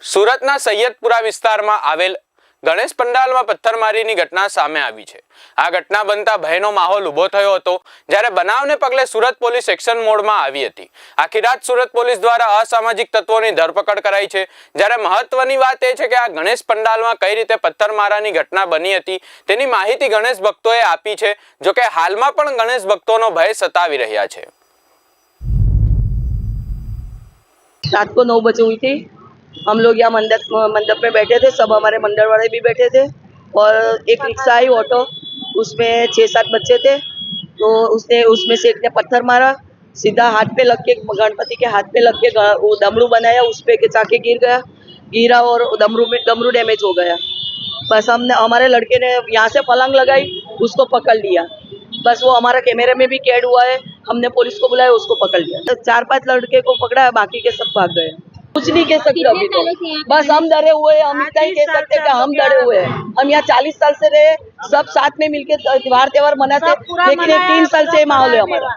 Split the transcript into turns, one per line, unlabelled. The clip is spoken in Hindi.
સુરતના સૈયદપુરા વિસ્તારમાં આવેલ ગણેશ પંડાલમાં પથ્થરમારીની ઘટના સામે આવી છે। આ ઘટના બનતા ભયનો માહોલ ઊભો થયો હતો, જ્યારે બનાવને પગલે સુરત પોલીસ એક્શન મોડમાં આવી હતી। આખી રાત સુરત પોલીસ દ્વારા અસામાજિક તત્વોની ધરપકડ કરાઈ છે, જ્યારે મહત્વની વાત એ છે કે આ ગણેશ પંડાલમાં કઈ રીતે પથ્થરમારાની ઘટના બની હતી તેની માહિતી ગણેશ ભક્તોએ આપી છે। જોકે હાલમાં પણ ગણેશ ભક્તોનો ભય સતાવી રહ્યા છે।
रात को 9 बजे हुई थी। हम लोग यहाँ मंडप में बैठे थे, सब हमारे मंडल वाले भी बैठे थे और एक रिक्शा आई ऑटो, उसमें 6-7 बच्चे थे। तो उसमें से एक ने पत्थर मारा, सीधा हाथ पे लग के, गणपति के हाथ पे लग के वो डमरू बनाया, उस पे के जाके गिरा और डमरू डैमेज हो गया। बस हमारे लड़के ने यहाँ से पलंग लगाई, उसको पकड़ लिया। बस वो हमारा कैमरे में भी कैद हुआ है, हमने पुलिस को बुलाया, उसको पकड़ लिया। तो 4-5 लड़के को पकड़ा है, बाकी के सब भाग गए। कुछ नहीं कह सकते अभी तो, बस हम डरे हुए हैं। हम इतना ही कह सकते हैं कि हम डरे हुए हैं। हम यहाँ 40 साल से रहे, सब साथ में मिलके त्योहार मनाते, लेकिन 3 साल से माहौल है हमारा।